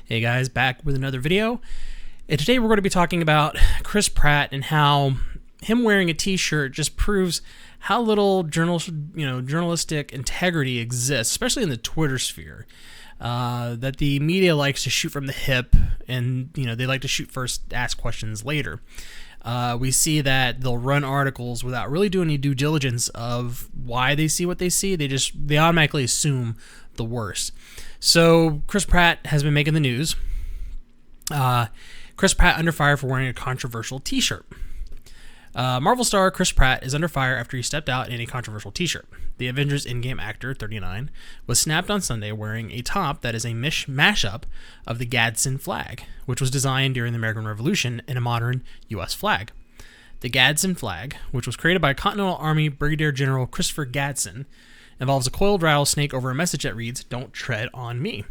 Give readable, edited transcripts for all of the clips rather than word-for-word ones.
Hey guys, back with another video. And today we're going to be talking about Chris Pratt and how him wearing a t-shirt just proves how little journalistic integrity exists, especially in the Twitter sphere. That the media likes to shoot from the hip, and they like to shoot first, ask questions later. We see that they'll run articles without really doing any due diligence of why they see what they see. They automatically assume the worst. So Chris Pratt has been making the news. Chris Pratt under fire for wearing a controversial t-shirt. Marvel star Chris Pratt is under fire after he stepped out in a controversial t-shirt. The Avengers Endgame actor, 39, was snapped on Sunday wearing a top that is a mashup of the Gadsden flag, which was designed during the American Revolution in a modern U.S. flag. The Gadsden flag, which was created by Continental Army Brigadier General Christopher Gadsden, involves a coiled rattlesnake over a message that reads, "Don't tread on me."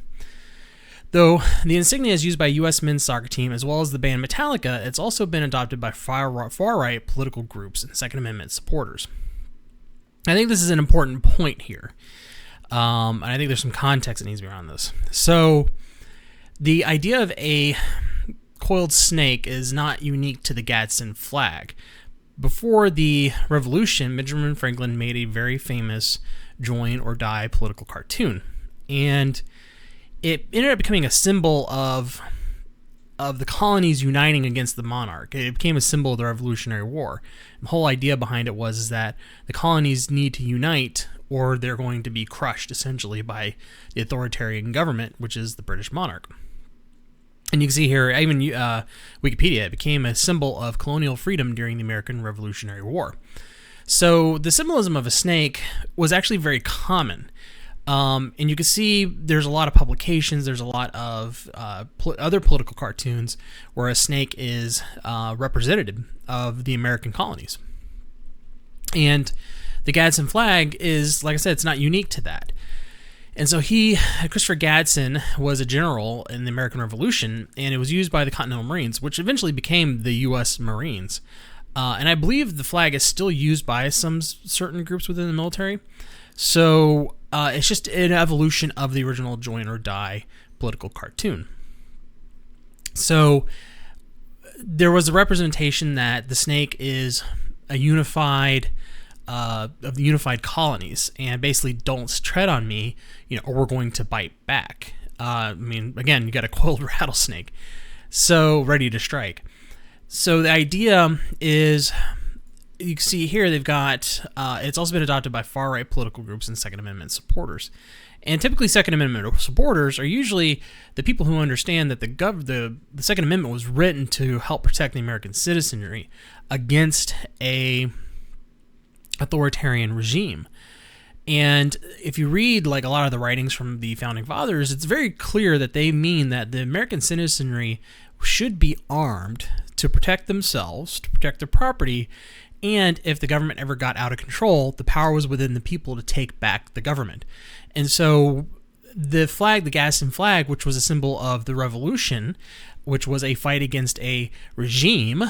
Though the insignia is used by a U.S. men's soccer team as well as the band Metallica, it's also been adopted by far-right political groups and Second Amendment supporters. I think this is an important point here, and I think there's some context that needs to be around this. So the idea of a coiled snake is not unique to the Gadsden flag. Before the Revolution, Benjamin Franklin made a very famous join or die political cartoon, and it ended up becoming a symbol of the colonies uniting against the monarch. It became a symbol of the Revolutionary War. The whole idea behind it was that the colonies need to unite or they're going to be crushed essentially by the authoritarian government, which is the British monarch. And you can see here, even Wikipedia, it became a symbol of colonial freedom during the American Revolutionary War. So the symbolism of a snake was actually very common. And you can see there's a lot of publications, there's a lot of other political cartoons where a snake is representative of the American colonies. And the Gadsden flag is, like I said, it's not unique to that. And so Christopher Gadsden, was a general in the American Revolution, and it was used by the Continental Marines, which eventually became the U.S. Marines. And I believe the flag is still used by some certain groups within the military. So it's just an evolution of the original join or die political cartoon. So there was a representation that the snake is a unified of the unified colonies, and basically don't tread on me, or we're going to bite back. Again, you got a coiled rattlesnake, so ready to strike. So the idea is, you can see here they've got, it's also been adopted by far-right political groups and Second Amendment supporters. And typically Second Amendment supporters are usually the people who understand that the Second Amendment was written to help protect the American citizenry against a authoritarian regime. And if you read a lot of the writings from the Founding Fathers, it's very clear that they mean that the American citizenry should be armed to protect themselves, to protect their property, and if the government ever got out of control, the power was within the people to take back the government. And so the flag, the Gadsden flag, which was a symbol of the revolution, which was a fight against a regime,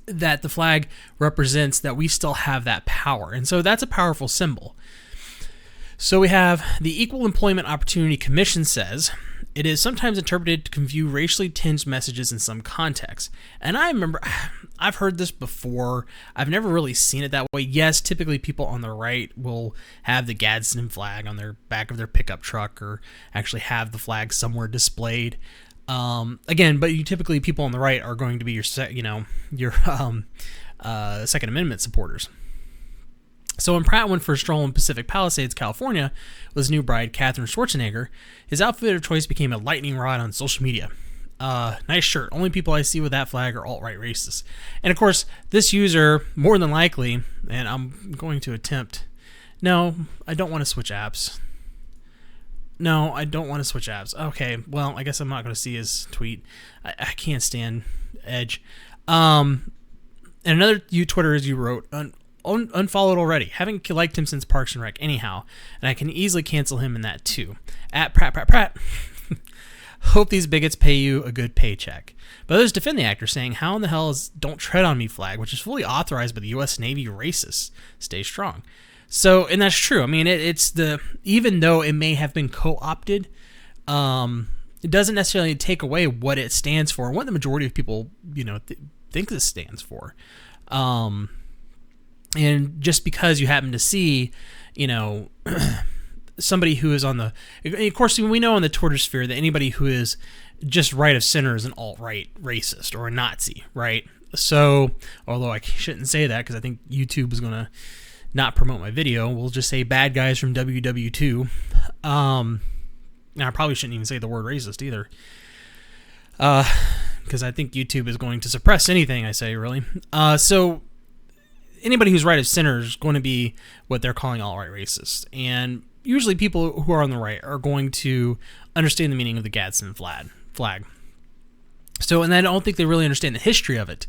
that the flag represents that we still have that power. And so that's a powerful symbol. So we have the Equal Employment Opportunity Commission says, it is sometimes interpreted to convey racially tinged messages in some contexts. And I remember, I've heard this before. I've never really seen it that way. Yes, typically people on the right will have the Gadsden flag on their back of their pickup truck, or actually have the flag somewhere displayed. But typically people on the right are going to be your Second Amendment supporters. So when Pratt went for a stroll in Pacific Palisades, California, with his new bride, Katherine Schwarzenegger, his outfit of choice became a lightning rod on social media. Nice shirt. Only people I see with that flag are alt-right racists. And of course, this user, more than likely, and I'm going to attempt... No, I don't want to switch apps. No, I don't want to switch apps. Okay, well, I guess I'm not going to see his tweet. I can't stand Edge. And another Twitter, as you wrote, unfollowed already. Haven't liked him since Parks and Rec anyhow, and I can easily cancel him in that too. At Pratt. Hope these bigots pay you a good paycheck. But others defend the actor, saying, how in the hell is "Don't Tread on Me" flag, which is fully authorized by the U.S. Navy racists, stay strong? So, and that's true. I mean, it's even though it may have been co-opted it doesn't necessarily take away what it stands for, what the majority of people, think this stands for. And just because you happen to see, somebody who is on the, of course, we know in the Twitter sphere that anybody who is just right of center is an alt-right racist or a Nazi, right? So, although I shouldn't say that because I think YouTube is going to not promote my video, we'll just say bad guys from WW2. Now, I probably shouldn't even say the word racist either, because I think YouTube is going to suppress anything I say, really. So, anybody who's right of center is going to be what they're calling alt-right racist. And usually people who are on the right are going to understand the meaning of the Gadsden flag. So, and I don't think they really understand the history of it,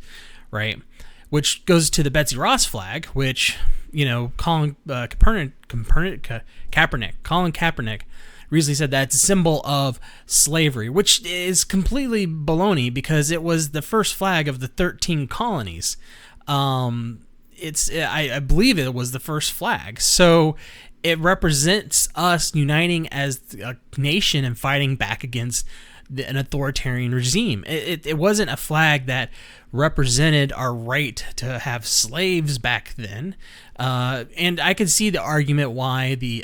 right? Which goes to the Betsy Ross flag, which, Colin Kaepernick recently said that's a symbol of slavery, which is completely baloney because it was the first flag of the 13 colonies. I believe it was the first flag. So it represents us uniting as a nation and fighting back against an authoritarian regime. It wasn't a flag that represented our right to have slaves back then. And I could see the argument why the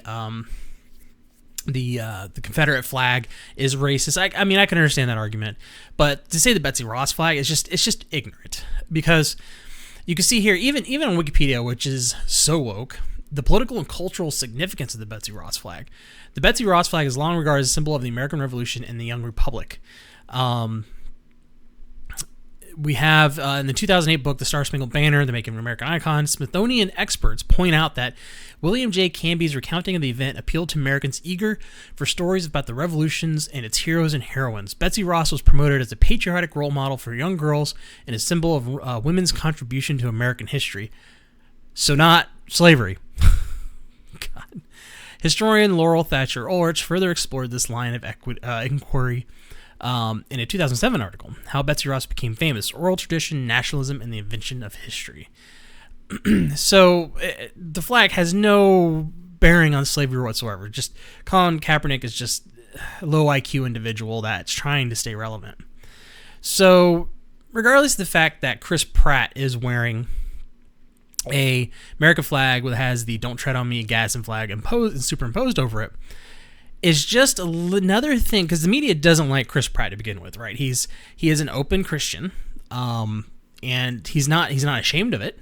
Confederate flag is racist. I mean, I can understand that argument, but to say the Betsy Ross flag is just ignorant, because you can see here, even on Wikipedia, which is so woke, the political and cultural significance of the Betsy Ross flag. The Betsy Ross flag is long regarded as a symbol of the American Revolution and the Young Republic. We have, in the 2008 book, The Star-Spangled Banner, The Making of an American Icon, Smithsonian experts point out that William J. Canby's recounting of the event appealed to Americans eager for stories about the revolutions and its heroes and heroines. Betsy Ross was promoted as a patriotic role model for young girls and a symbol of women's contribution to American history. So not slavery. God. Historian Laurel Thatcher Ulrich further explored this line of inquiry in a 2007 article, How Betsy Ross Became Famous, Oral Tradition, Nationalism, and the Invention of History. So the flag has no bearing on slavery whatsoever. Just Colin Kaepernick is just a low IQ individual that's trying to stay relevant. So regardless of the fact that Chris Pratt is wearing a American flag that has the "Don't Tread on Me" Gadsden flag superimposed over it, is just another thing, because the media doesn't like Chris Pratt to begin with, right? He is an open Christian, and he's not ashamed of it.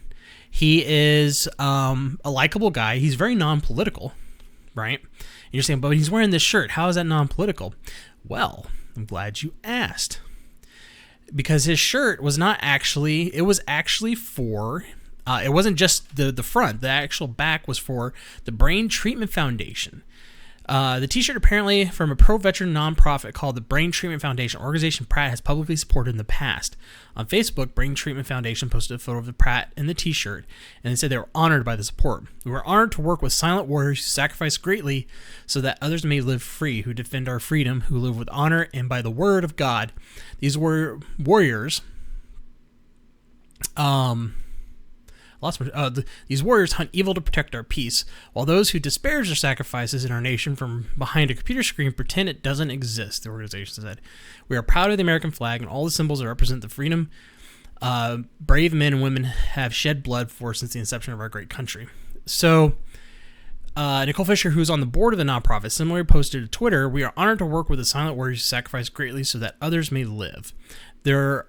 He is a likable guy. He's very non-political, right? And you're saying, but he's wearing this shirt. How is that non-political? Well, I'm glad you asked, because his shirt was not actually. It was actually for. It wasn't just the front. The actual back was for the Brain Treatment Foundation. The t-shirt apparently from a pro-veteran nonprofit called the Brain Treatment Foundation, organization Pratt has publicly supported in the past. On Facebook, Brain Treatment Foundation posted a photo of the Pratt in the t-shirt, and they said they were honored by the support. We were honored to work with silent warriors who sacrifice greatly so that others may live free, who defend our freedom, who live with honor and by the word of God. These were warriors. These warriors hunt evil to protect our peace, while those who disparage their sacrifices in our nation from behind a computer screen pretend it doesn't exist, the organization said. We are proud of the American flag and all the symbols that represent the freedom brave men and women have shed blood for since the inception of our great country. So, Nicole Fisher, who's on the board of the nonprofit, similarly posted to Twitter, "We are honored to work with the silent warriors who sacrifice greatly so that others may live. There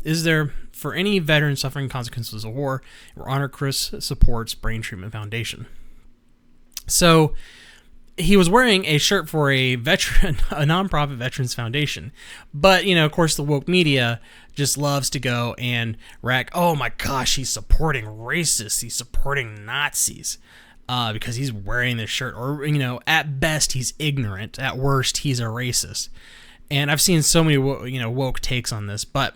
is there for any veteran suffering consequences of war. We're honored Chris supports Brain Treatment Foundation." So he was wearing a shirt for a nonprofit veterans foundation, but of course, the woke media just loves to go and rag, "Oh my gosh, he's supporting racists. He's supporting Nazis." Because he's wearing this shirt, or at best he's ignorant, at worst he's a racist. And I've seen so many woke takes on this, but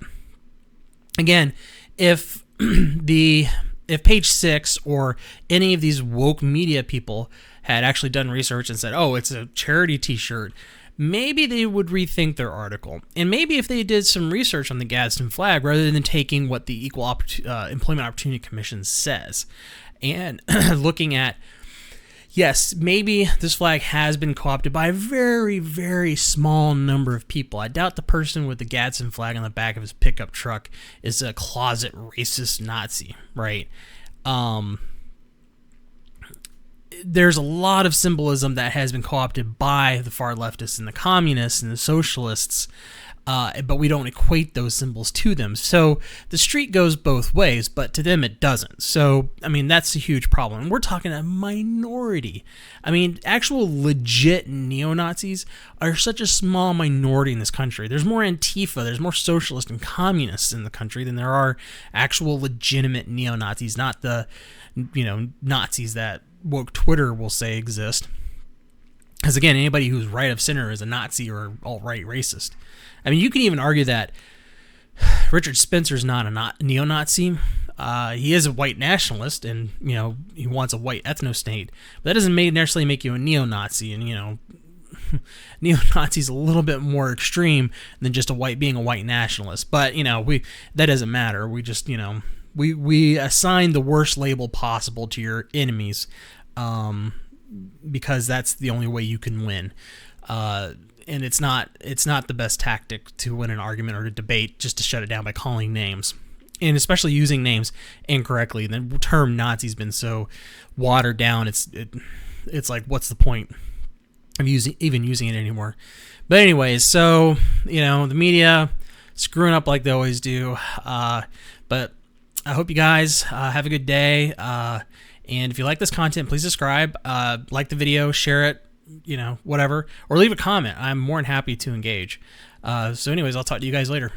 again, if Page Six or any of these woke media people had actually done research and said, "Oh, it's a charity T-shirt," maybe they would rethink their article. And maybe if they did some research on the Gadsden flag rather than taking what the Equal Employment Opportunity Commission says and looking at yes, maybe this flag has been co-opted by a very, very small number of people. I doubt the person with the Gadsden flag on the back of his pickup truck is a closet racist Nazi, right? There's a lot of symbolism that has been co-opted by the far leftists and the communists and the socialists, but we don't equate those symbols to them. So the street goes both ways, but to them it doesn't. So, I mean, that's a huge problem. And we're talking a minority. I mean, actual legit neo-Nazis are such a small minority in this country. There's more Antifa, there's more socialists and communists in the country than there are actual legitimate neo-Nazis, not the, Nazis that woke Twitter will say exist. Because again, anybody who's right of center is a Nazi or alt-right racist. I mean, you can even argue that Richard Spencer's not a neo-Nazi. He is a white nationalist, and he wants a white ethno-state. But that doesn't necessarily make you a neo-Nazi. And neo-Nazi's a little bit more extreme than just being a white nationalist. But that doesn't matter. We just we assign the worst label possible to your enemies, because that's the only way you can win. And it's not the best tactic to win an argument or a debate, just to shut it down by calling names, and especially using names incorrectly. The term Nazi's been so watered down. It's like, what's the point of even using it anymore? But anyways, so the media screwing up like they always do. But I hope you guys have a good day. And if you like this content, please subscribe, like the video, share it, whatever, or leave a comment. I'm more than happy to engage. So anyways, I'll talk to you guys later.